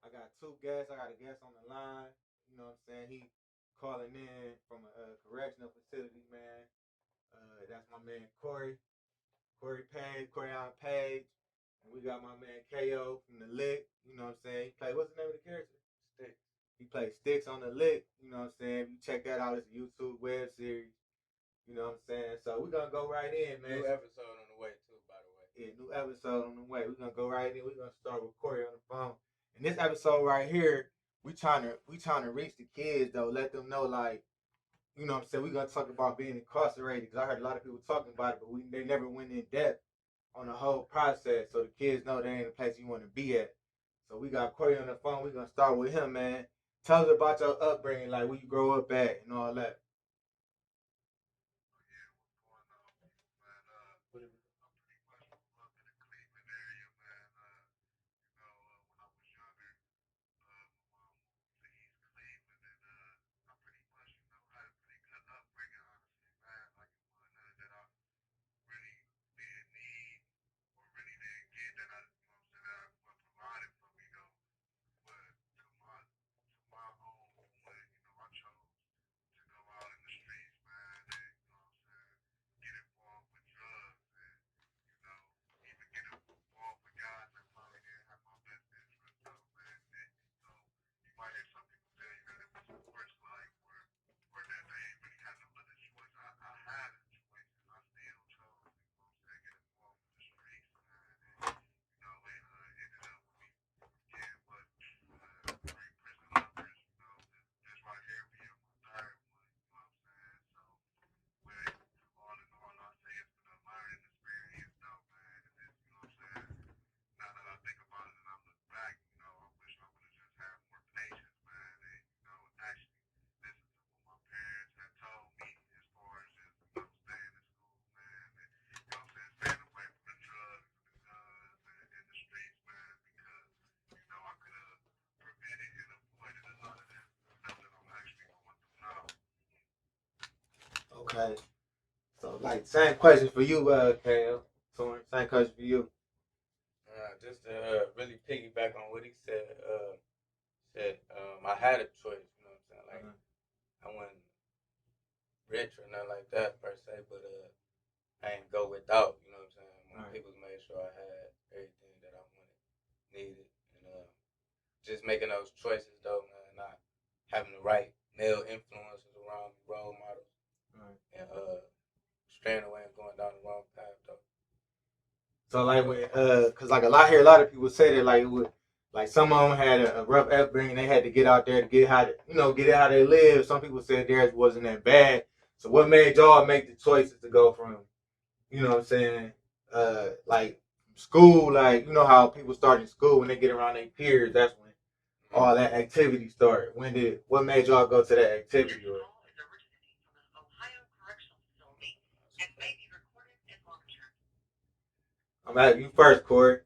I got two guests. I got a guest on the line. You know what I'm saying? He calling in from a correctional facility, man. That's my man Corry Page, corryaune Page. And we got my man KO from the Lick. You know what I'm saying? He play, what's the name of the character? Sticks. He plays Sticks on the Lick. You know what I'm saying? You check that out. It's a YouTube web series. You know what I'm saying? So we're gonna go right in, man. New episode on the way too, by the way. Yeah, new episode on the way. We're gonna go right in. We're gonna start with Corey on the phone. And this episode right here, we trying to reach the kids though, let them know like, you know what I'm saying, we're gonna talk about being incarcerated because I heard a lot of people talking about it, but they never went in depth on the whole process so the kids know they ain't a place you wanna be at. So we got Corey on the phone, we're gonna start with him, man. Tell us about your upbringing, like where you grow up at and all that. Okay. So like same question for you, KO. Same question for you. Just to really piggyback on what he said, I had a choice, you know what I'm saying? Like, I wasn't rich or nothing like that per se, but I ain't go without, you know what I'm saying? My people made sure I had everything that I wanted, needed, and just making those choices though, man, not having the right male influences around me, role models, and straying away and going down the wrong path though. So like when cause like a lot of people say that like it would, like some of them had a rough upbringing. They had to get out there to get how to, get it how they live. Some people said theirs wasn't that bad. So what made y'all make the choices to go from, you know what I'm saying, like school, like you know how people start in school when they get around their peers, that's when all that activity started. What made y'all go to that activity? Or I'm at you first, Corey.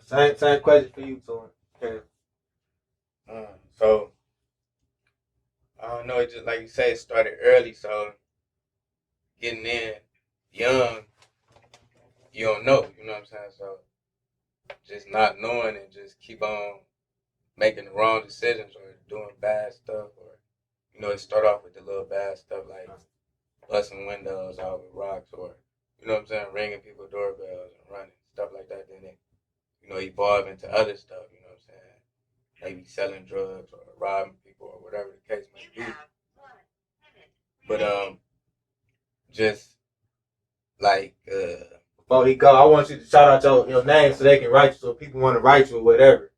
Same question for you, Torn. Okay. So I don't know. It just like you say, it started early. So getting in young, you don't know. You know what I'm saying? So just not knowing and just keep on making the wrong decisions or doing bad stuff, or it start off with the little bad stuff like busting windows out with rocks, or what I'm saying, ringing people's doorbells and running stuff like that. Then it evolve into other stuff. You know what I'm saying? Maybe selling drugs or robbing people or whatever the case may be. But just like Before he go, I want you to shout out your name so they can write you, so people want to write you or whatever.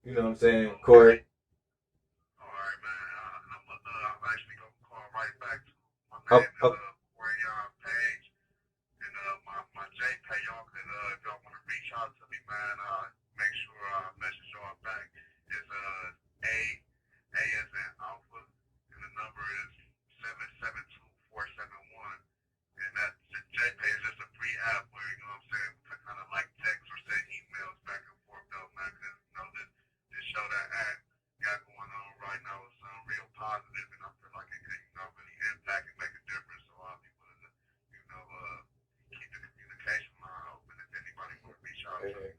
You know what I'm saying, Corey? Alright, man. I'm actually going to call right back to my Oh, name is corryaune paige. And my jpay, y'all could, if y'all want to reach out to me, man, make sure I message y'all back. It's A as in Alpha, and the number is 772471. And that jpay is just a free app where, you know what I'm saying, to kind of like text or send emails back and forth, though, man, because, this show that act got going on right now is real positive, and I feel like it could, really impact and make a difference. So I'll be willing to, keep the communication line open if anybody want to reach out to me.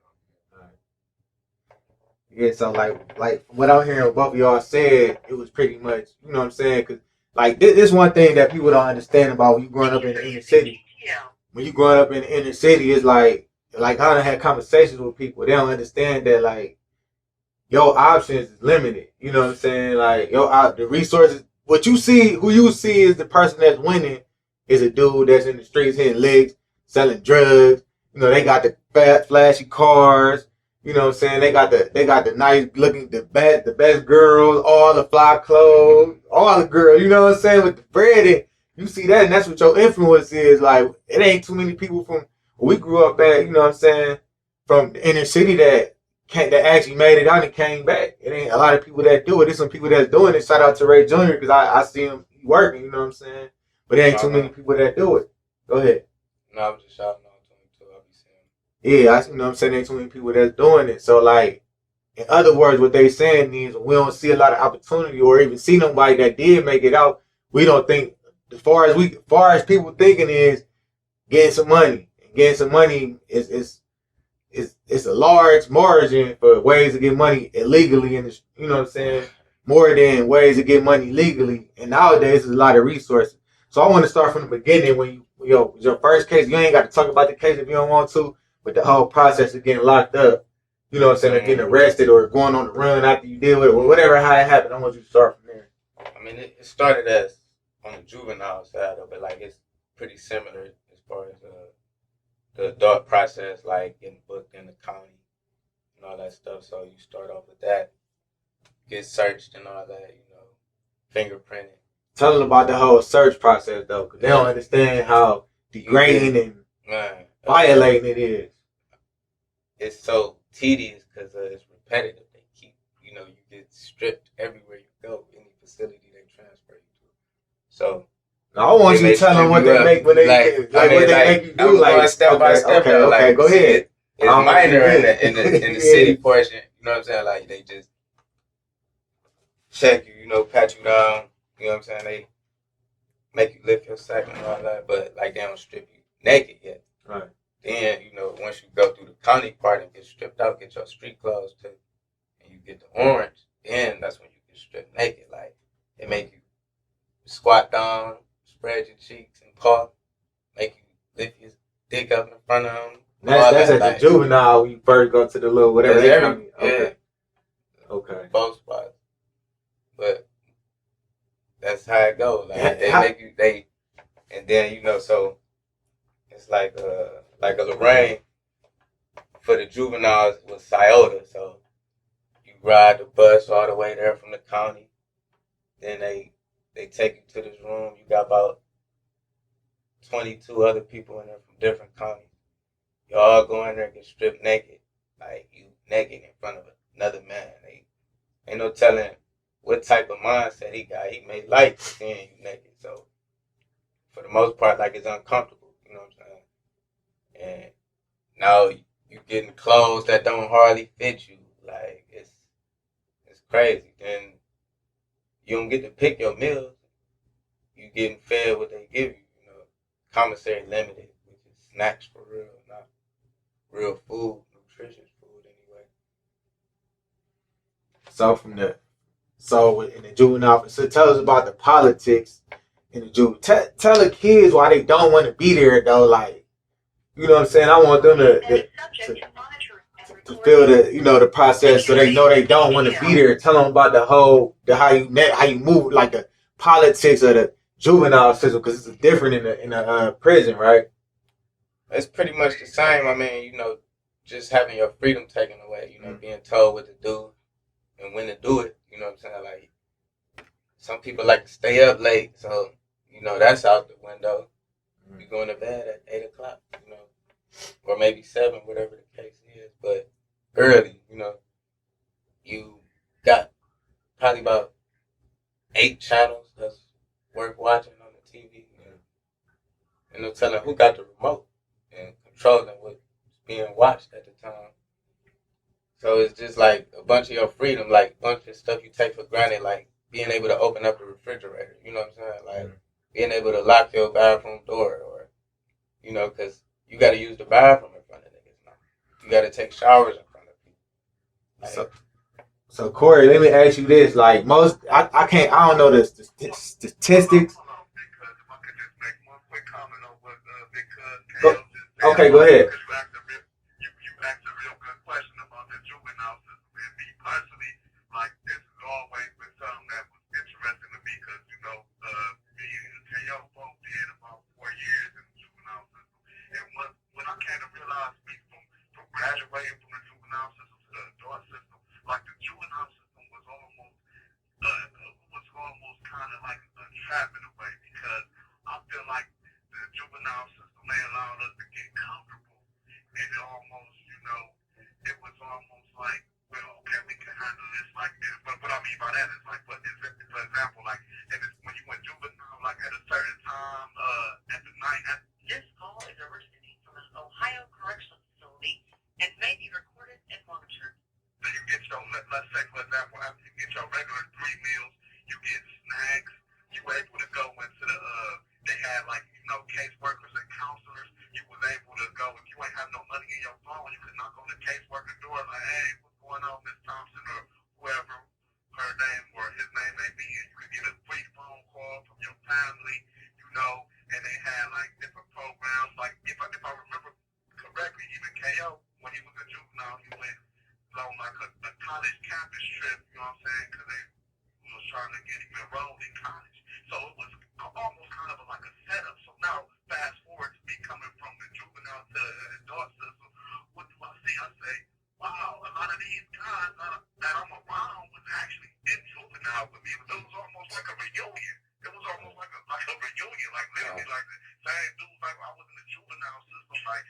yeah. So like what I'm hearing both of y'all said, it was pretty much, you know what I'm saying? Cause like this one thing that people don't understand about when you growing up in the inner city. When you growing up in the inner city, it's like I done had conversations with people. They don't understand that like your options is limited. You know what I'm saying? Like the resources, what you see, who you see is the person that's winning is a dude that's in the streets hitting licks, selling drugs. They got the fat, flashy cars. You know what I'm saying? They got the nice looking, the best girls, all the fly clothes, all the girls. You know what I'm saying? With the bread, and you see that, and that's what your influence is. Like it ain't too many people from where we grew up at. You know what I'm saying? From the inner city that actually made it out and came back. It ain't a lot of people that do it. There's some people that's doing it. Shout out to Ray Jr. because I see him working, you know what I'm saying? But there ain't too many people that do it. Go ahead. No, I was just shouting out to him too. I'll be saying. Yeah, you know what I'm saying? There ain't too many people that's doing it. So like, in other words, what they saying is we don't see a lot of opportunity or even see nobody that did make it out. We don't think as far as people thinking is getting some money. Getting some money is it's a large margin for ways to get money illegally, and you know what I'm saying, more than ways to get money legally. And nowadays, there's a lot of resources. So I want to start from the beginning. When your first case, you ain't got to talk about the case if you don't want to, but the whole process of getting locked up, you know what I'm saying, or getting arrested or going on the run after you deal with it, or whatever how it happened. I want you to start from there. I mean, it started as on the juvenile side of it, like it's pretty similar as far as the adult process, like getting booked in the county and all that stuff. So you start off with that, get searched and all that, fingerprinted. Tell them about the whole search process though, because they don't understand how degrading and violating it is. It's so tedious because it's repetitive. They keep, you get stripped everywhere you go, any facility they transfer you to. So now, I want you to tell them what they make when they what they make you do. Like step by step. Okay, go ahead. It's minor in the city portion. You know what I'm saying? Like they just check you, pat you down. You know what I'm saying? They make you lift your sack and all that, but like they don't strip you naked yet. Right. Then once you go through the county part and get stripped out, get your street clothes too, and you get the orange. Then that's when you get stripped naked. Like they make you squat down, spread your cheeks and cough, make you lift your dick up in front of them. That's at the juvenile when you first go to the little whatever they call it. Okay. Okay. Both spots. But that's how it goes. Like they make you and then so it's like a Lorraine for the juveniles was Scioto. So you ride the bus all the way there from the county. Then they take you to this room. You got about 22 other people in there from different counties. You all go in there and get stripped naked. Like you naked in front of another man. Ain't no telling what type of mindset he got. He may like seeing you naked. So for the most part, like it's uncomfortable. You know what I'm saying? And now you getting clothes that don't hardly fit you. Like it's crazy. Then you don't get to pick your meals. You getting fed what they give you. You know, commissary limited, which is snacks for real, not real food, nutritious food anyway. So in the juvenile, so tell us about the politics in the juvenile. Tell the kids why they don't want to be there though. Like, you know what I'm saying? I want them to feel the process, so they know they don't want to be there. Tell them about how you move, like the politics of the juvenile system, because it's different in the prison, right? It's pretty much the same. I mean, you know, just having your freedom taken away. You know, being told what to do and when to do it. You know what I'm saying? Like some people like to stay up late, so you know that's out the window. You going to bed at 8:00, you know, or maybe 7, whatever the case is. But early, you know, you got probably about 8 channels that's worth watching on the TV, and no telling who got the remote and controlling what's being watched at the time. So it's just like a bunch of your freedom, like a bunch of stuff you take for granted, like being able to open up the refrigerator. You know what I'm saying? Like being able to lock your bathroom door, or you know, because you got to use the bathroom in front of niggas now. You got to take showers in front of people. Like, So Corey, let me ask you this: like I don't know the statistics. Okay, go ahead. You asked a real good question about the juvenile system, and me personally, like this has always been something that was interesting to me because me and Teo both did about 4 years in the juvenile system, and when I came to realize, me from graduating from the juvenile system to the adult system, like the juvenile system was almost kind of like a trap in a way, because I feel like the juvenile system, they allowed us to get comfortable, and it was almost like, well, okay, we can handle this like this. But what I mean by that is like, for example, like, when you went juvenile, like at a certain time, at the night. This call is originating from an Ohio correctional facility and may be recorded and monitored. So you get let's say, for example, after you get your regular 3 meals, you get snacks. You were able to go into they had like, caseworkers and counselors. You was able to go, if you ain't have no money in your phone, you could knock on the caseworker door like, hey, what's going on, Miss Thompson, or whoever her name or his name may be, and you could get a free phone call from your family, and they had like different programs. Like if I remember correctly, even KO, when he was a juvenile, he went on like a college campus trip, you know what I'm saying? Because they was trying to get him enrolled in college. So it was almost kind of like a setup. So now, fast forward to me coming from the juvenile to the adult system, what do I see? I say, wow, a lot of these guys that I'm around was actually in juvenile with me. It was almost like a reunion. It was almost like a reunion, like literally like the same dudes. Like I was in the juvenile system, like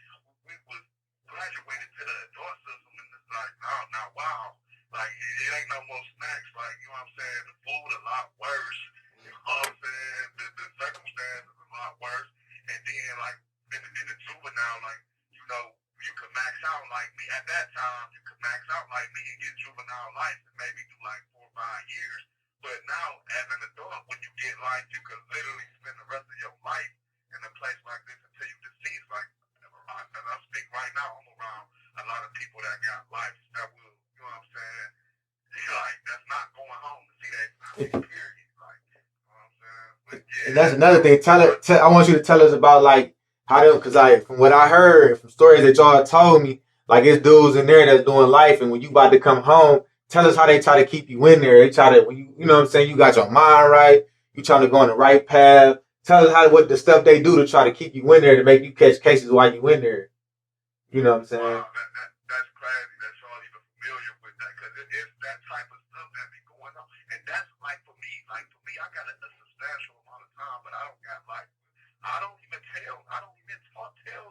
we was graduated to the adult system, and it's like, now, wow. Like, it ain't no more snacks. Like, you know what I'm saying? The food a lot worse. You know what I'm saying? The circumstances a lot worse. And then, like, in the juvenile, like, you could max out like me. At that time, you could max out like me and get juvenile life and maybe do like 4 or 5 years. But now, as an adult, when you get life, you could literally spend the rest of your life in a place like this until you deceased. Like, as I speak right now, I'm around a lot of people that got life that will, you know what I'm saying? Like, that's not going home to see that period. Like, you know what I'm saying? But yeah. And that's another thing. I want you to tell us about like how them, because like from what I heard from stories that y'all told me, like it's dudes in there that's doing life, and when you about to come home, tell us how they try to keep you in there. They try to, when you know what I'm saying, you got your mind right, you trying to go on the right path. Tell us what the stuff they do to try to keep you in there to make you catch cases while you in there. You know what I'm saying? Wow, that's crazy that y'all even familiar with that, because it is that type of stuff that be going on. And that's like for me, I got a substantial amount of time, but I don't got like, I don't even tell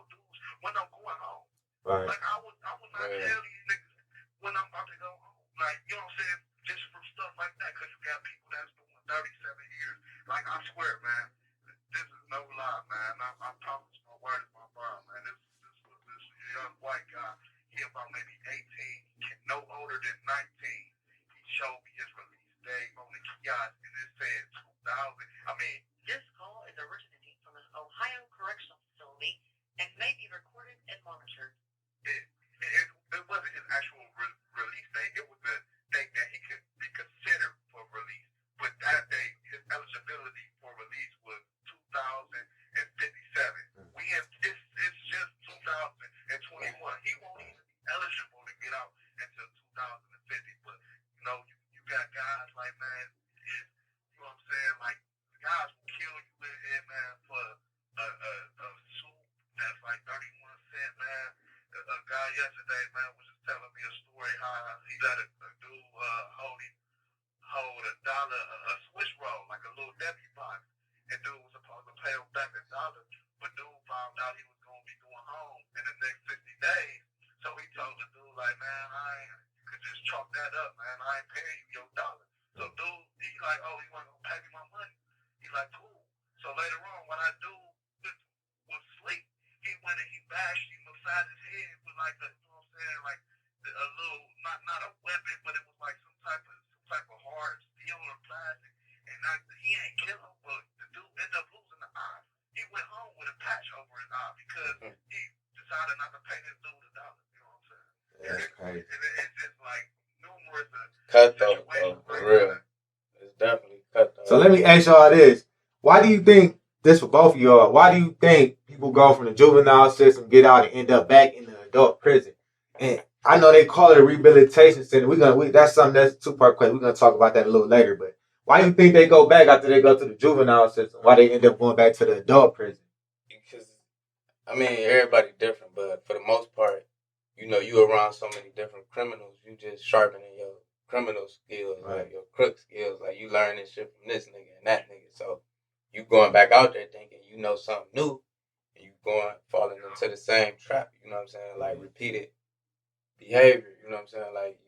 dudes when I'm going home. Right. Like I would not tell these niggas when I'm about to go home. Like, you know what I'm saying? Just from stuff like that, because you got people that's doing 37 years. Like, I swear, man, this is no lie, man. I promise my word is my bond, man. This young white guy, he about maybe 18, no older than 19. He showed me his release day on the kiosk, and it said 2000. I mean, this call is originating from an Ohio correctional facility and may be recorded and monitored. It wasn't his actual release date. It was the date that he could be considered for release. But that day, his eligibility for release was 2057. It's just 2021. He won't even be eligible to get out until 2050. But you got guys like, man, you know what I'm saying? Like, guys will kill you in here, man, for a suit that's like 31 cents, man. A guy yesterday, man, was just telling me a story how he let a dude hold $1, a Swiss roll, like a little Debbie box. And dude was supposed to pay him back $1, but dude found out he was going to be going home in the next 60 days. So he told the dude, like, man, you could just chalk that up, man. I ain't paying you your $1. So dude, he like, oh, you want to pay me my money? He like, cool. So later on, when I dude was asleep, he went and he bashed him upside his head with like a, you know what I'm saying, like a little, not a weapon, but it was like some type of hard steel or plastic. And he ain't kill him, but the dude ended up losing the eye. He went home with a patch over his eye because he decided not to pay this dude $1. You know what I'm saying? That's crazy. It's just like numerous Cutthroat, situations. for real. It's definitely cutthroat. So let me ask y'all this: why do you think this for both of y'all? Why do you think people go from the juvenile system, get out, and end up back in the adult prison? And I know they call it a rehabilitation center. That's something that's a two-part question. We're gonna talk about that a little later. But why do you think they go back after they go to the juvenile system? Why they end up going back to the adult prison? Because, I mean, everybody different, but for the most part, you around so many different criminals, you just sharpening your criminal skills, Right. like your crook skills, like you learn this shit from this nigga and that nigga. So you going back out there thinking you know something new, and you falling into the same trap. You know what I'm saying? Like repeated behavior. You know what I'm saying? Like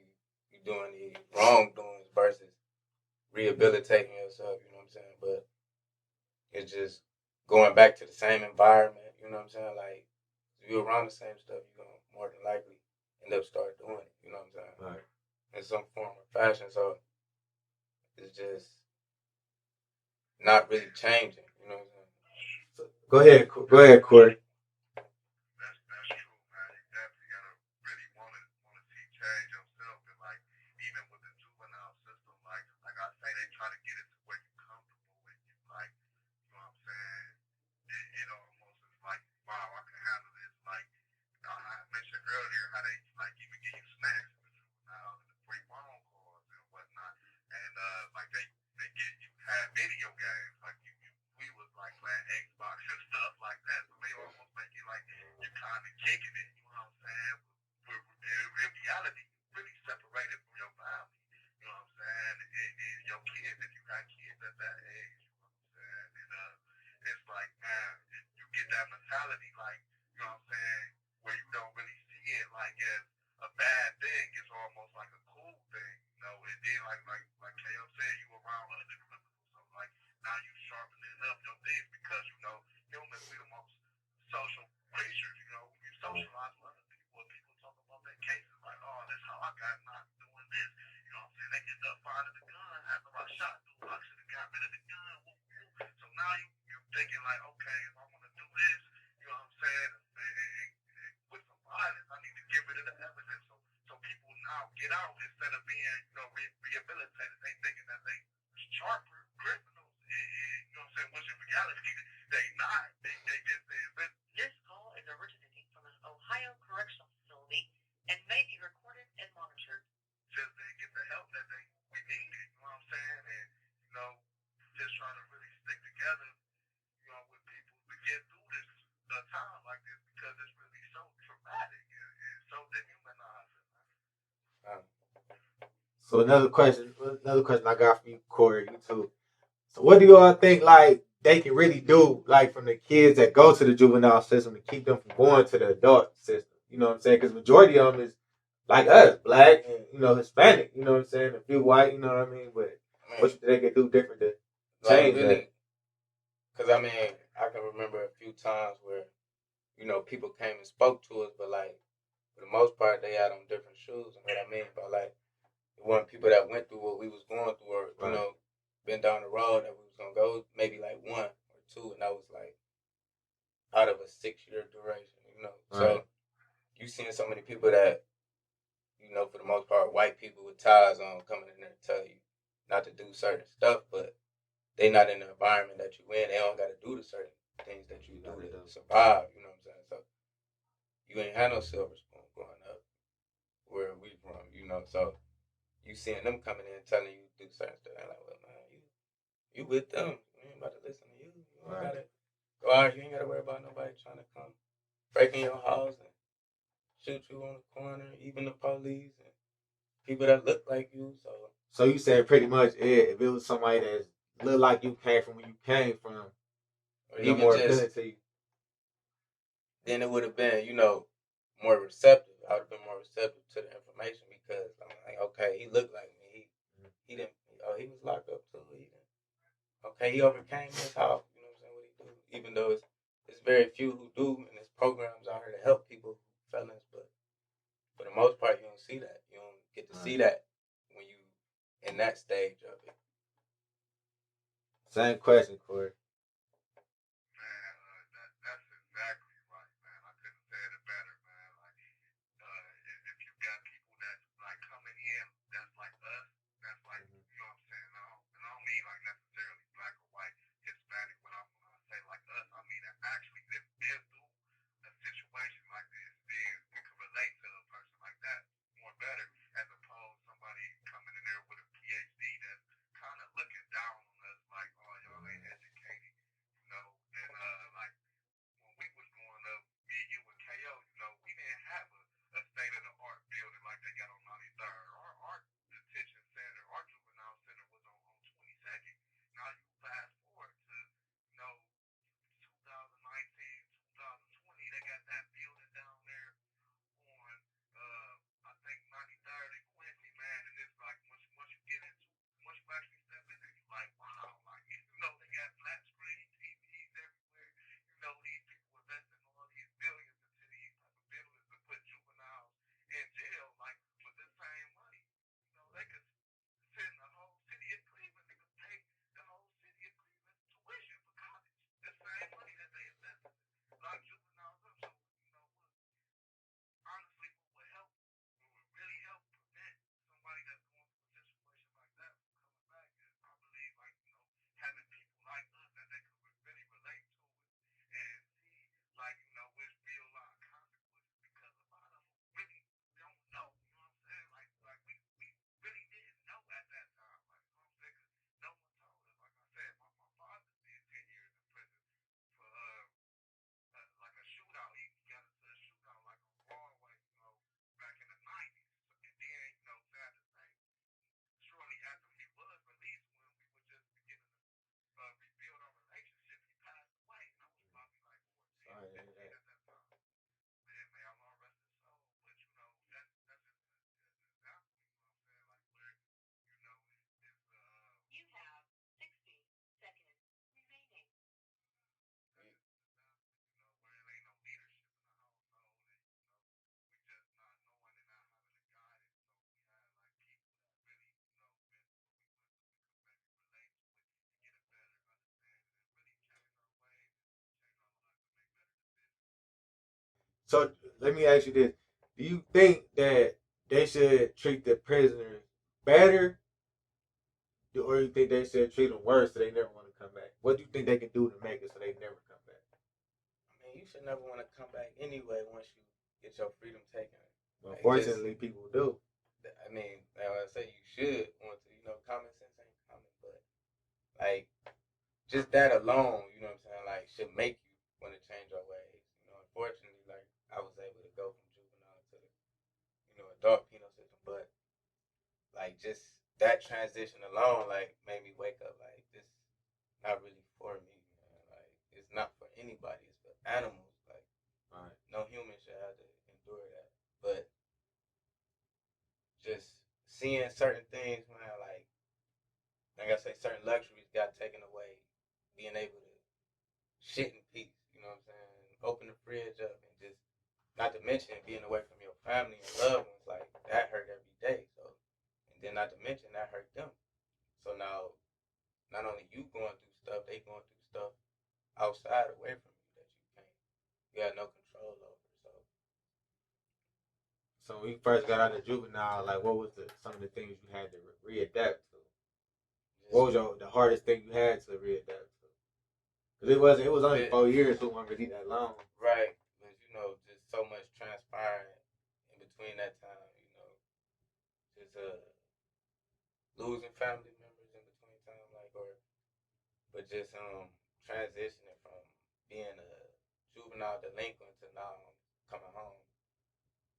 you doing the wrongdoings versus rehabilitating yourself. You know what I'm saying? But it's just going back to the same environment. You know what I'm saying? Like if you're around the same stuff, you're gonna more than likely end up start doing it. You know what I'm saying? Right. In some form or fashion. So it's just not really changing. You know what I'm saying? So, go ahead, Corey. That's true, man. You definitely gotta really want to see change yourself, and like even with the juvenile system, like I say, they try to get it to where you're comfortable with you, like you know what I'm saying. It almost is like, wow, I can handle this. Like I mentioned earlier, how they like even give you snacks in the juvenile and the free phone calls and whatnot, and like they get you had video games, like we was like playing Xbox and stuff like that, so they almost make it like you're kind of kicking it, you know what I'm saying? In reality, you really separated from your family, you know what I'm saying? And your kids, if you got kids at that age, you know what I'm saying? And it's like, man, you get that mentality, like, you know what I'm saying, where you don't really see it like as a bad thing. It's almost like a cool thing, you know? And then like KO said, you around other criminals, so like now you sharpening up your things because humans, we the most social creatures, when you socialize with other people, and people talk about their cases, like, oh, this how I got not doing this, you know what I'm saying? They end up finding the gun after I shot dude, I should have got rid of the gun, whoop, whoop. So now you thinking like, okay, if I want to do this, you know what I'm saying, and with some violence, I need to get rid of the evidence, so people now get out instead of being, rehabilitated. They thinking that they sharper criminals, and you know what I'm saying, which in reality, they not. They just this call is originating from an Ohio correctional facility and may be recorded and monitored. Just to get the help that we need, you know what I'm saying, and just trying to really stick together, with people to get through this time like this because it's really so traumatic and so dehumanizing. So another question I got for you, Corey, you too. So what do y'all think like they can really do like from the kids that go to the juvenile system to keep them from going to the adult system? You know what I'm saying? Because majority of them is like us, black and Hispanic. You know what I'm saying? A few white. You know what I mean? But what you think they can do different to change that? Because I can remember a few times where people came and spoke to us, but like for the most part, they had on different shoes. And what I mean by like, it wasn't people that went through what we was going through, or you know, been down the road that we was gonna go. Maybe like 1 or 2, and that was like out of a 6-year duration. You know, so you seeing so many people that, you know, for the most part, white people with ties on coming in there to tell you not to do certain stuff, but they not in the environment that you in. They don't got to do the certain things that you do to survive. You know what I'm saying? So you ain't had no silver spoon growing up where we from. You know, so you seeing them coming in telling you do certain stuff. And like, well, man, you with them. You ain't about to listen to you. You ain't gotta go out. You ain't gotta worry about nobody trying to come break in your house and shoot you on the corner. Even the police and people that look like you. So you said pretty much, if it was somebody that looked like you came from where you came from, or even more just, to you, then it would have been, you know, more receptive. I would have been more receptive to the information because I'm like, okay, he looked like me. He didn't. Oh, he was locked up too. Okay, he overcame his house. You know what I'm saying? What he do? Even though it's very few who do, and there's programs out here to help people felons, but for the most part, you don't see that. You don't get to see that when you in that stage of it. Same question, Corey. Man, that's exactly right, man. I couldn't say it better, man. Like, if you got people that's like coming in, that's like us, that's like, you know what I'm saying? I don't mean like necessarily black or white, Hispanic. When I say like us, I mean that actually they've been through a situation like this, then we can relate to a person like that more better, as opposed to somebody coming in there with a PhD that's kind of looking down on us like, oh, y'all ain't educated, you know, and like when we was growing up, me, you, and KO, you know, we didn't have a state of the art building like they got on 93rd. Our art detention center, our juvenile center was on 22nd. Now you fast forward to, you know, 2019, 2020, they got that building down there on, I think 93rd and Quincy, man, and it's like once you get into, once you actually step in there, you like, wow, like, you know, they got flat screen TVs everywhere. You know, these people investing all these billions into these type of buildings to put juveniles in jail, like, with the same money. You know, they could send the whole city of Cleveland, they could pay the whole city of Cleveland tuition for college. The same money that they invested, lock juveniles up. So, you know, honestly, what would help, what would really help prevent somebody that's going through a situation like that from coming back is, I believe, like, you know, having people like us that they could really relate to it and see, like, you know, which real life consequences, because a lot of them really don't know, you know what I'm saying? Like we really didn't know at that time, like, you know what I'm saying? 'Cause no one told us. Like I said, my father did 10 years in prison for like a shootout. He got into a shootout like on Broadway, you know, back in the 90s. And then, you know, sad to say, shortly after he was released, when we were just beginning to rebuild our relationship, he passed away. And I was probably like 14, 15 at that time. Man, may Allah rest his soul. But, you know, that's just an example, you know what I'm saying? Like where, you know, it's you have 60 seconds remaining. That's just an example, you know, where it ain't no leadership in the household, and you know, we just not knowing and not having a guidance. So we had like people that really, you know, been through what we went through, we could maybe relate to it and get a better understanding and really change our ways and change our lives and make better decisions. So let me ask you this: do you think that they should treat the prisoners better, or you think they should treat them worse so they never want to come back? What do you think they can do to make it so they never come back? I mean, you should never want to come back anyway once you get your freedom taken. Well, unfortunately, people do. I mean, like I say, you should want to. You know, common sense ain't common, but like just that alone, you know what I'm saying, like should make you want to change your ways. You know, unfortunately, like I was able to go from juvenile to the, you know, adult penal system, but like just that transition alone, like made me wake up like this not really for me, man. Like it's not for anybody. It's for animals. Like no human should have to endure that. But just seeing certain things, man, like I say, certain luxuries got taken away. Being able to shit in peace, you know what I'm saying? Open the fridge up and just, not to mention being away from your family and loved ones, like that hurt every day. So, and then not to mention that hurt them. So now, not only you going through stuff, they going through stuff outside away from you that you got no control over. So when you first got out of juvenile, like what was some of the things you had to readapt to? What was the hardest thing you had to readapt to? Because it was only 4 years, so it wasn't really that long. Right, but just so much transpiring in between that time, just losing family members in between time, but just transitioning from being a juvenile delinquent to now coming home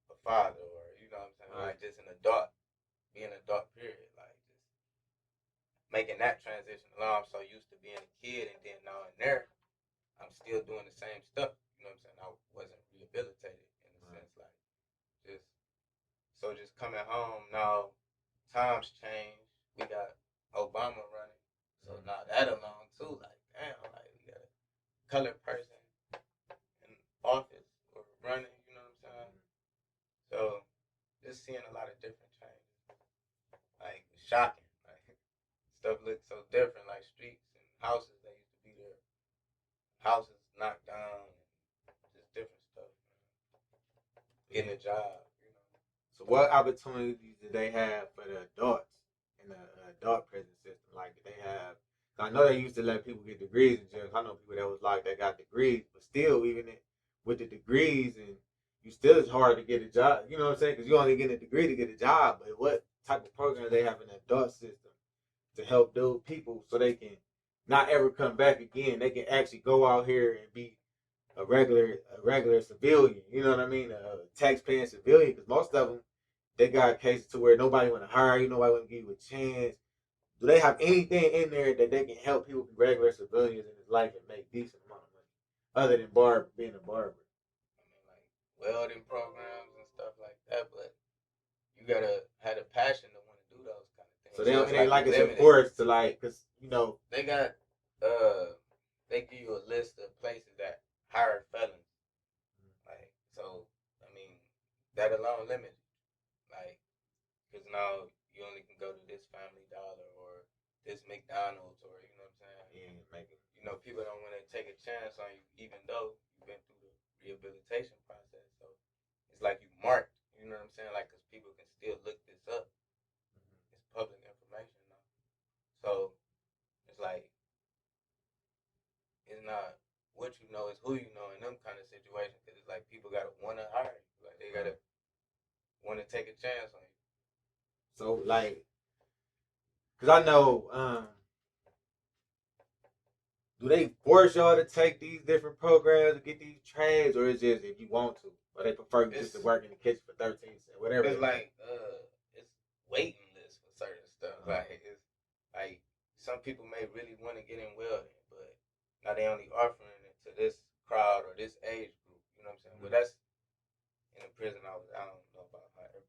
a father, or you know what I'm saying, like just an adult, being an adult period, like just making that transition along. I'm so used to being a kid, and then now in there, I'm still doing the same stuff. You know what I'm saying? I wasn't rehabilitated in a sense, like just coming home now. Times change. We got Obama running, so now that alone too. Like damn, like we got a colored person in office or running. You know what I'm saying? So just seeing a lot of different changes, like shocking. Like stuff looks so different. Like streets and houses that used to be there, houses knocked down, and just different stuff. Getting a job. So what opportunities do they have for the adults in the adult prison system? Like, do they have? I know they used to let people get degrees in jail. I know people that was like that got degrees, but still, even with the degrees, and you still it's hard to get a job. You know what I'm saying? Because you only get a degree to get a job. But what type of programs they have in the adult system to help those people so they can not ever come back again? They can actually go out here and be a regular civilian. You know what I mean? A tax-paying civilian. Because most of them, they got cases to where nobody want to hire you, nobody want to give you a chance. Do they have anything in there that they can help people be regular civilians in his life and make decent amount of money, other than being a barber? I mean, like welding programs and stuff like that, but you gotta have a passion to want to do those kind of things. So they don't, it ain't like it's enforced to like, cause they got they give you a list of places that hire felons. Like so, I mean that alone limits. Like, because now you only can go to this Family Dollar or this McDonald's, or you know what I'm saying. People don't want to take a chance on you, even though you've been through the rehabilitation process. So it's like you marked. You know what I'm saying? Like, because people can still look this up. It's public information now. So it's like it's not what you know, it's who you know in them kind of situations. Because it's like people gotta want to hire you. Like they gotta want to take a chance on you. So like, cause I know, do they force y'all to take these different programs to get these trades, or is it just if you want to, or they prefer you just to work in the kitchen for 13 cents, whatever? It's like it's waiting list for certain stuff. Like it's like some people may really want to get in welding, but now they only offering it to this crowd or this age group. You know what I'm saying? But that's in the prison. I don't know about how every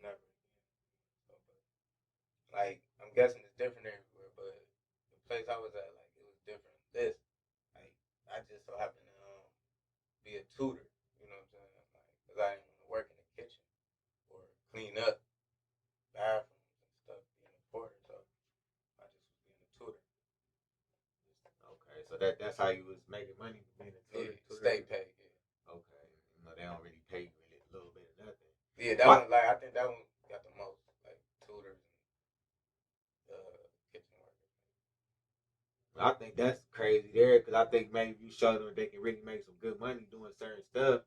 never. Like I'm guessing it's different everywhere, but the place I was at, like it was different. This, like I just so happened to be a tutor. You know what I'm saying? Like, cause I didn't want to work in the kitchen or clean up bathrooms and stuff, being a porter. So I just was being a tutor. Okay, so that's how you was making money being a tutor. Yeah, state pay. Yeah. Okay, they don't really pay you really a little bit of nothing. Yeah, that one. Like I think that one got the most, like tutors and kitchen workers. I think that's crazy there, because I think maybe you show them they can really make some good money doing certain stuff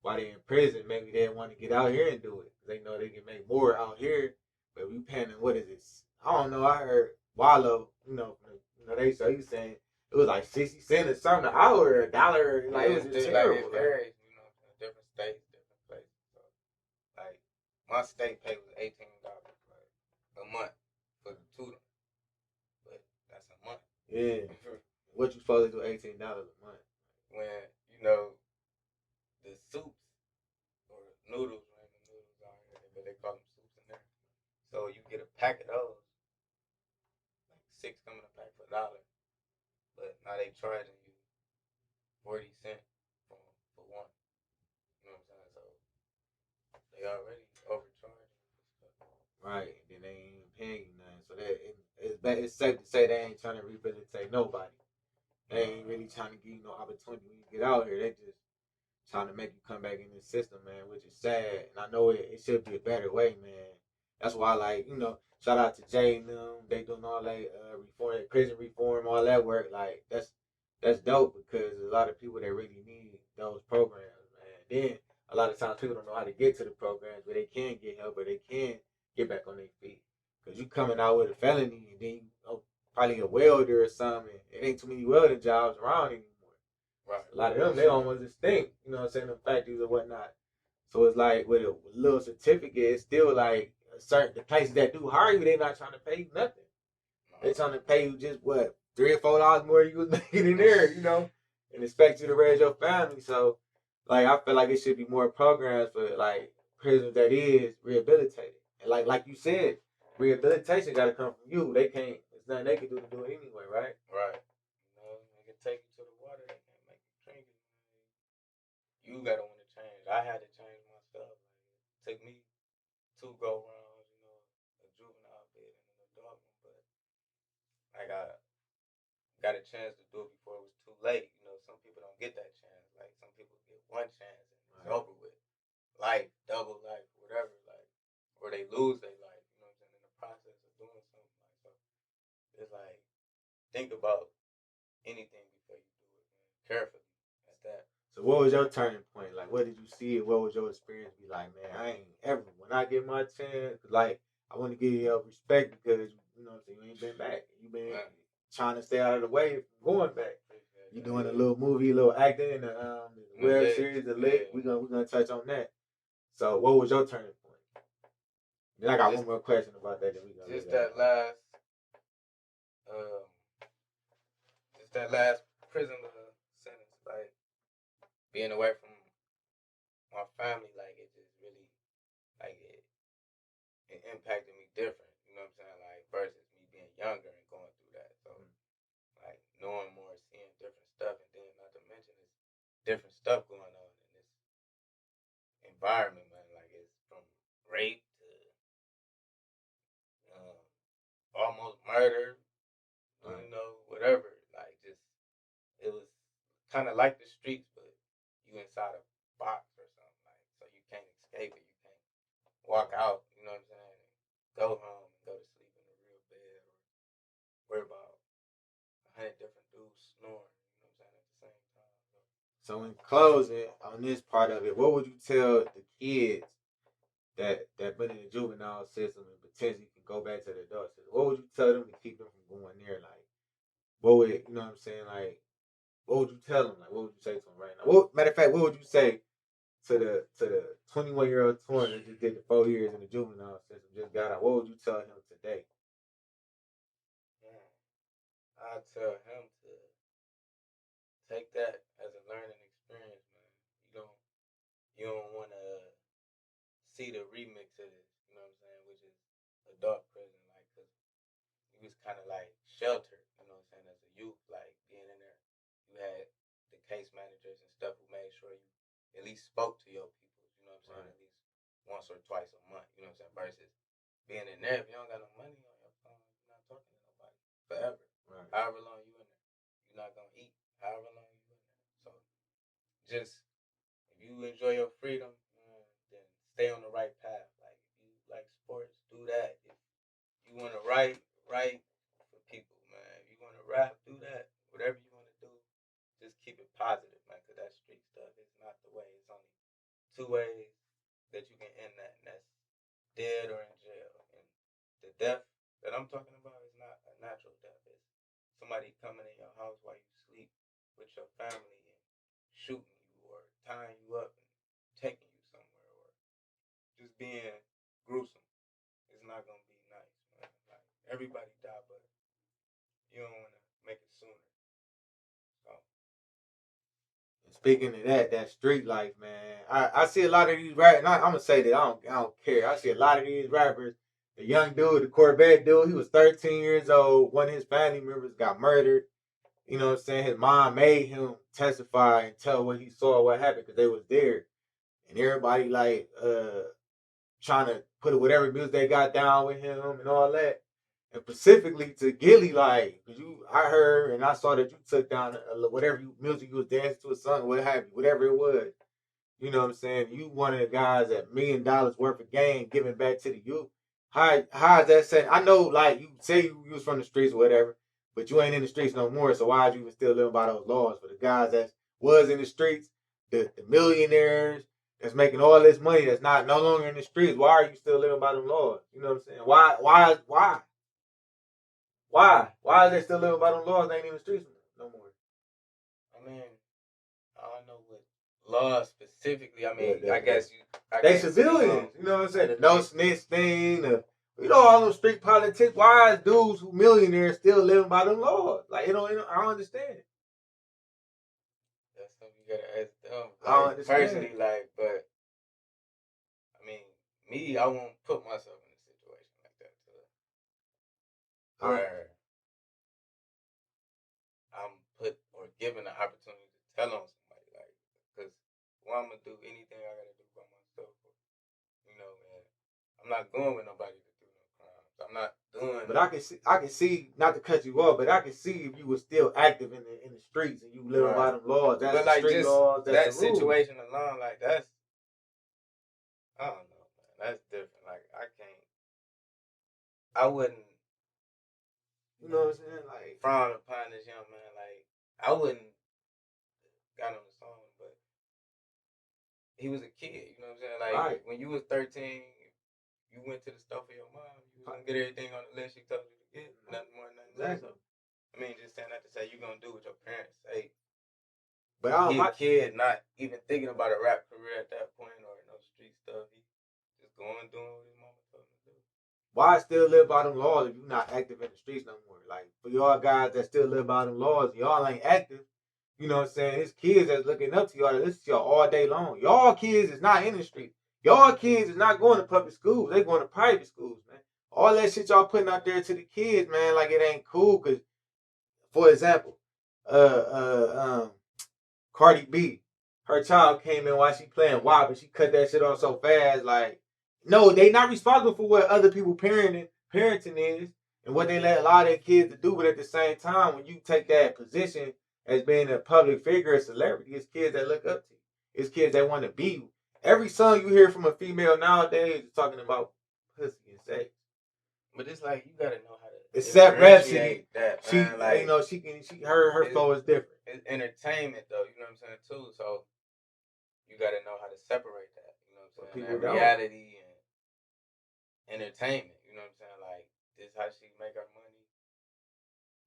while they're in prison. Maybe they want to get out here and do it because they know they can make more out here. But we paying them, what is it? I don't know. I heard Wallow, they so you saying it was like 60 cents or something an hour, or $1. Like it was just terrible. Like it varies, different states, different places. So, like my state pay was $18 a month for the tutor, but that's a month. Yeah. What you supposed to do $18 a month? When the soups or noodles, random noodles out here, but they call them soups in there. So you get a pack of those, like 6 come in a pack for $1. But now they charging you 40 cents for one. You know what I'm They already overcharged. Right, and then they ain't even paying you nothing. So it's safe to say they ain't trying to rehabilitate nobody. They ain't really trying to give you no opportunity when you get out here. They just trying to make you come back in the system, man, which is sad. And I know it should be a better way, man. That's why, like, shout out to Jay and them. They doing all that reform, prison reform, all that work. Like, that's dope because there's a lot of people that really need those programs, man. Then a lot of times people don't know how to get to the programs where they can get help or they can get back on their feet. Because you coming out with a felony and then probably a welder or something. It ain't too many welding jobs around anymore. Right. A lot of them, they almost extinct, the factories or whatnot. So it's like with a little certificate, it's still like the places that do hire you, they not trying to pay you nothing. They trying to pay you just what, $3 or $4 more you was making in there, and expect you to raise your family. So like I feel like it should be more programs for like prisoners that is rehabilitated. And like you said, rehabilitation gotta come from you. They can't it's nothing they can do it anyway, right? Right. They can take you to the water, they can't make you drink it. You gotta want to change. I had to change myself. Like, it took me 2 go rounds, a juvenile bed and an adult one, but like I got a chance to do it before it was too late. Some people don't get that chance. Like some people get one chance and it's over with. Life, double life, whatever, like, or they lose their life, in the process of doing something like so. It's like think about anything before you do it, man. Carefully at that. So what was your turning point? Like, what did you see? What was your experience be like, man? I ain't ever when I get my chance, like I want to give you respect because you ain't been back. You been trying to stay out of the way from going back. You doing a little movie, a little acting in the web series, the Lick. We gonna touch on that. So what was your turning point? Then I got one more question about that. Then we gonna just that last, prison sentence, like being away from my family, like it just really, like it impacted me different. You know what I'm saying? Like versus me being younger and going through that. So like knowing more, seeing different stuff, and then not to mention it's different stuff going on in this environment, man. Like it's from rape to almost murder, whatever. Like just it was kind of like the streets, but you inside a box or something. Like so you can't escape it. You can't walk out. You know what I'm saying? Go home and go to sleep in a real bed or worry about 100 different dudes snoring. You know what I'm saying at the same time. So in closing on this part of it, what would you tell the kids that been in the juvenile system and potentially can go back to the adult system? What would you tell them to keep them from going there? Like, what would you know what I'm saying? Like, what would you tell them? Like, what would you say to them right now? Matter of fact, what would you say to the 21-year-old twin that just did the 4 years in the juvenile system, just got out? What would you tell him today? I tell him to take that as a learning experience, man. You don't want to see the remix of this, you know what I'm saying, which is adult prison, like, cause you was kind of like sheltered, you know what I'm saying, as a youth, like being in there. You had the case managers and stuff who made sure you at least spoke to your people, you know what I'm saying, at least once or twice a month, you know what I'm saying, versus being in there, if you don't got no money on your phone, you're not talking to nobody forever. Right. However long you in there, you're not gonna eat. However long you in there, so just if you enjoy your freedom, then stay on the right path. Like if you like sports, do that. If you want to write for people, man. If you want to rap, do that. Whatever you want to do, just keep it positive, man. Cause that street stuff is not the way. It's only 2 ways that you can end that, and that's dead or in jail. And the death that I'm talking about is not a natural death. It's somebody coming in your house while you sleep with your family and shooting you or tying you up and taking you somewhere or just being gruesome. It's not gonna be nice, man. Like everybody die, but you don't want to make it sooner. So. Speaking of that street life, man, I see a lot of these rappers. I'm gonna say that I don't care. I see a lot of these rappers. The young dude, the Corvette dude, he was 13 years old. One of his family members got murdered. You know what I'm saying? His mom made him testify and tell what he saw, what happened, because they was there. And everybody like trying to put whatever music they got down with him and all that. And specifically to Gilly, like, I heard and I saw that you took down whatever music you was dancing to a song, what have you, whatever it was. You know what I'm saying? You one of the guys that $1 million worth of game giving back to the youth. How is that saying? I know, like, you say you was from the streets or whatever, but you ain't in the streets no more. So why is you even still living by those laws? For the guys that was in the streets, the millionaires that's making all this money that's not no longer in the streets, why are you still living by them laws? You know what I'm saying? Why is they still living by them laws? They ain't in the streets no more. I mean, I don't know what laws specifically. I mean, They civilians. You know what I'm saying? The no snitch thing. All them street politics. Why is dudes who millionaires still living by them laws? Like, I don't understand. That's something you gotta ask them. I don't understand. Personally, but I mean, me, I won't put myself in a situation like that where I'm put or given the opportunity to tell on somebody, like, because I'm gonna do anything I gotta do by myself, and I'm not going with nobody to do no crimes. I'm not doing. But I can see, not to cut you off, but I can see if you were still active in the streets and you living by them laws. That's but the like street laws. That's that situation alone, like that's. I don't know, man. That's different. Like I wouldn't. You know what I'm saying? Like, frown upon this young man. Like, I wouldn't got on the song, but he was a kid. You know what I'm saying? Like, when you was 13, you went to the store for your mom. You was gonna get everything on the list she told you to get. Nothing more, nothing less. So, I mean, just saying that to say you're gonna do what your parents say. But he a kid, not even thinking about a rap career at that point or no street stuff. He just going doing what his mama told him to do. Why still live by them laws if you're not active in the streets no more? Like, for y'all guys that still live by them laws, y'all ain't active. You know what I'm saying? It's kids that's looking up to y'all, that listen to y'all all day long. Y'all kids is not in the street. Y'all kids is not going to public schools. They going to private schools, man. All that shit y'all putting out there to the kids, man, like it ain't cool. Cause, for example, Cardi B, her child came in while she playing WAP and she cut that shit off so fast, like, no, they not responsible for what other people parenting is and what they let allow their kids to do. But at the same time, when you take that position as being a public figure, a celebrity, it's kids that look up to you. It's kids that want to be you. Every song you hear from a female nowadays is talking about pussy and sex. But it's like you gotta know how to. Except Rhapsody, that she, like, her flow is different. It's entertainment though, you know what I'm saying too. So you gotta know how to separate that. You know what I'm saying? That reality and entertainment. You know what I'm saying? Like, this is how she make her money.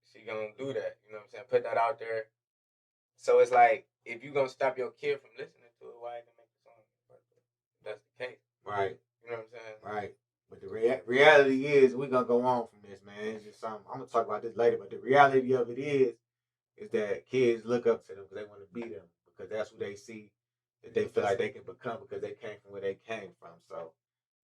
She gonna do that. You know what I'm saying? Put that out there. So it's like, if you gonna stop your kid from listening to it, why even make the song? That's the case. Right. You know what I'm saying? Right. But the reality is, we're gonna go on from this, man. It's just something I'm gonna talk about this later. But the reality of it is that kids look up to them because they want to be them, because that's who they see that they feel like they can become because they came from where they came from. So,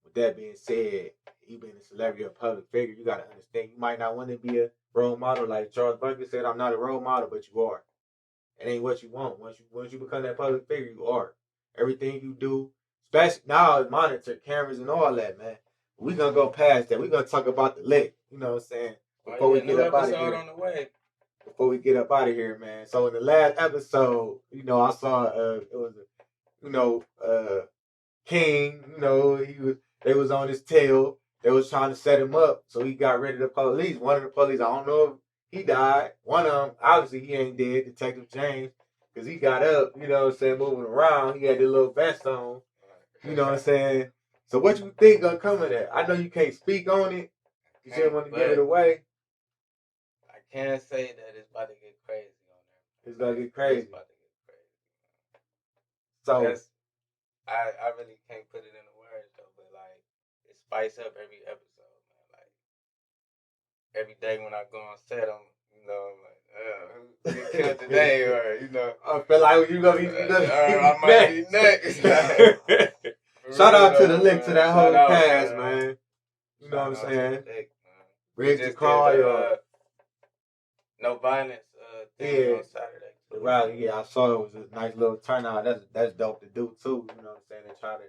with that being said, you being a celebrity or a public figure, you gotta understand you might not want to be a role model, like Charles Barkley said. I'm not a role model, but you are. It ain't what you want. Once you become that public figure, you are. Everything you do, especially now, is monitored, cameras and all that, man. We're gonna go past that. We're gonna talk about the lick. You know what I'm saying? Before we get up out of here. On the way. Before we get up out of here, man. So in the last episode, I saw it was King, they was on his tail. They was trying to set him up, so he got rid of the police. One of the police, I don't know if he died. One of them, obviously he ain't dead, Detective James, because he got up, moving around. He had the little vest on, you know what I'm saying? So what you think gonna come of that? I know you can't speak on it. You didn't want to give it away. I can't say that it's about to get crazy on there. It's gonna get crazy. It's about to get crazy. So I really can't put it into words though, but like, it spice up every episode, man. Like, every day when I go on set, I'm like, who get killed today, or I feel like you gonna be I might be next. Shout out to the link to that whole cast, man. You know what I'm saying? Bridge to Cry, no violence thing on Saturday. The rally, I saw it was a nice little turnout. That's dope to do too. You know what I'm saying? They try to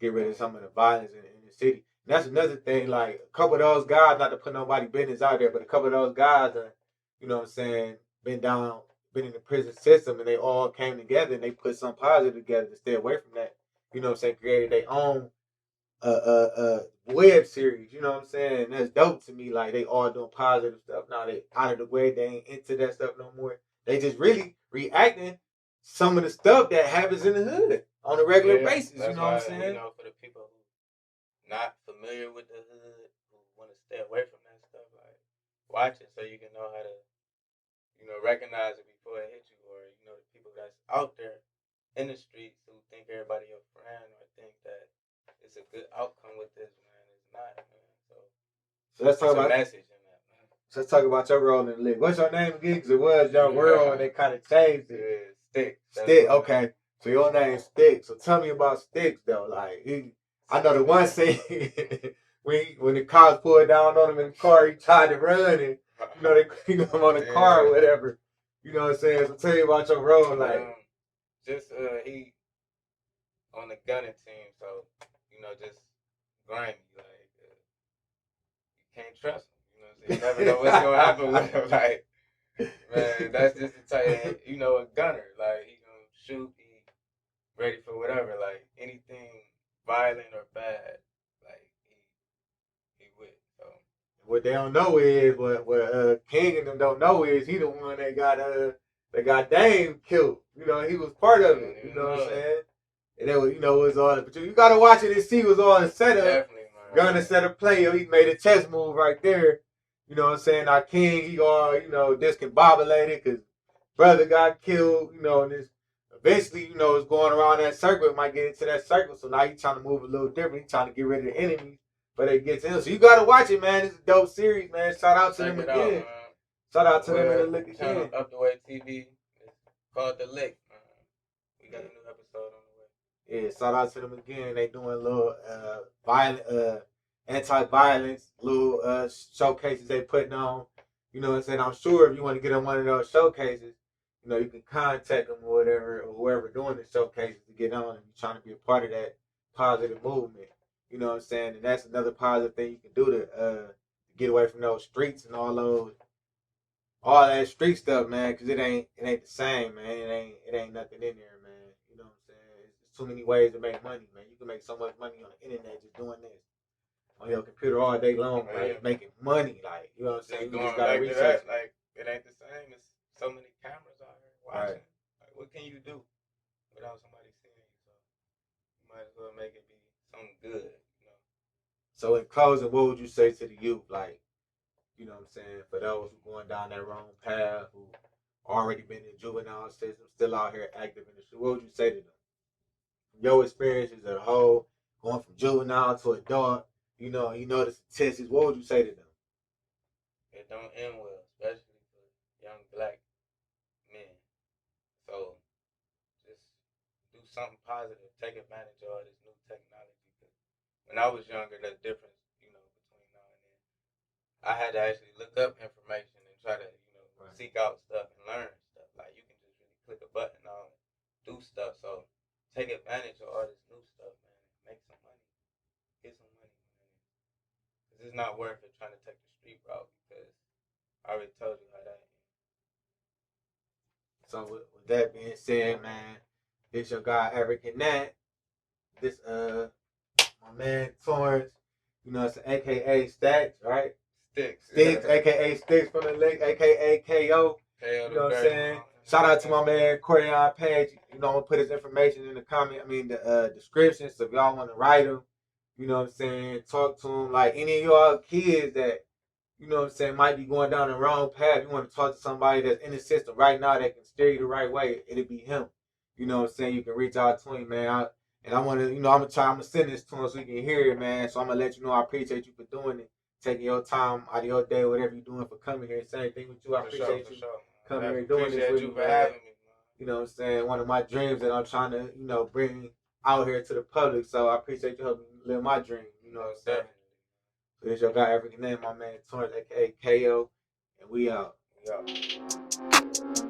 get rid of some of the violence in the city. And that's another thing. Like a couple of those guys, not to put nobody business out there, but a couple of those guys are, you know what I'm saying, been in the prison system, and they all came together and they put some positive together to stay away from that. You know what I'm saying? Created their own web series. You know what I'm saying? And that's dope to me. Like they all doing positive stuff now. They out of the way. They ain't into that stuff no more. They just really reacting some of the stuff that happens in the hood on a regular basis. You know what I'm saying? You know, for the people who not familiar with the hood, who want to stay away from that stuff, like watch it so you can know how to, you know, recognize it before it hits you, or you know, the people that's out there in the streets who think everybody your friend or think that it's a good outcome with this, man. It's not, man. So let's talk about a message in that, man. So let's talk about your role in the league. What's your name again? Because it was Young World and they kind of changed it. Stick. Okay. So your name's Stick. So tell me about Sticks though. Like I know the one scene when the cops pulled down on him in the car, he tried to run and you know they him on the car or whatever. You know what I'm saying? So tell me about your role, like he on the gunning team, so you know just grimy, like you can't trust him. You know what I'm saying? You never know what's gonna happen with him. Like man, that's just the type. You know, a gunner, like he gonna shoot, he ready for whatever, like anything violent or bad, like he with. So what they don't know is what King and them don't know is he the one that got Dame killed. You know, he was part of it. You know what I'm saying? And it was, you know, it was all. But you gotta watch it and see it was all a setup. Definitely, man. Gonna set a play. He made a chess move right there. You know what I'm saying? Our King, he all, you know, discombobulated because brother got killed. You know, and this eventually, you know, it's going around that circle. It might get into that circle. So now he's trying to move a little different. He's trying to get rid of the enemies. But it gets in. So you gotta watch it, man. It's a dope series, man. Shout out to them again. Shout out to them in the lick again. Up the Way TV. It's called The Lick, man. We got a new episode on the way. Yeah, shout out to them again. They doing a little violent, anti-violence, little showcases they putting on. You know what I'm saying? I'm sure if you want to get on one of those showcases, you know, you can contact them or whatever, or whoever doing the showcases to get on and you're trying to be a part of that positive movement. You know what I'm saying? And that's another positive thing you can do to get away from those streets and all that street stuff, man. Because it ain't the same, man. It ain't nothing in there, man. You know what I'm saying? It's too many ways to make money, man. You can make so much money on the internet just doing this on your computer all day long, like making money, like you know what I'm saying. You just gotta research. Like it ain't the same. It's so many cameras out here watching. Right. Like, what can you do without somebody seeing you? So you might as well make it be something good. So in closing, what would you say to the youth, like, you know what I'm saying, for those who going down that wrong path, who already been in the juvenile system, still out here active in the street, what would you say to them? Your experiences as a whole, going from juvenile to adult, you know the statistics, what would you say to them? It don't end well, especially for young black men. So just do something positive. Take advantage of all this new technology. When I was younger, the difference, you know, between now and then, I had to actually look up information and try to, you know, seek out stuff and learn stuff. Like you can just really click a button on and do stuff. So take advantage of all this new stuff, man. Make some money. Get some money, man. Because it's not worth it trying to take the street route because I already told you how that ends. So with that being said, man, this your guy Eric and Nat. This my man Torrance, you know, it's AKA Stacks, right? Sticks, AKA Sticks from the Lick, AKA KO. You know what I'm saying? Shout out to my man Corryaune Paige. You know, I'm gonna put his information in the description. So if y'all want to write him, you know what I'm saying, talk to him. Like any of y'all kids that, you know what I'm saying, might be going down the wrong path. You want to talk to somebody that's in the system right now that can steer you the right way, it'll be him. You know what I'm saying? You can reach out to him, man. And I want to, you know, I'm gonna send this to him so he can hear it, man. So I'm gonna let you know I appreciate you for doing it, taking your time out of your day, whatever you're doing, for coming here. Same thing with you. I appreciate you coming here and doing this with me, man. You know what I'm saying? One of my dreams that I'm trying to, you know, bring out here to the public. So I appreciate you helping me live my dream. You know what I'm saying? So this your guy, African name, my man Torrance, aka KO, and we out. We out.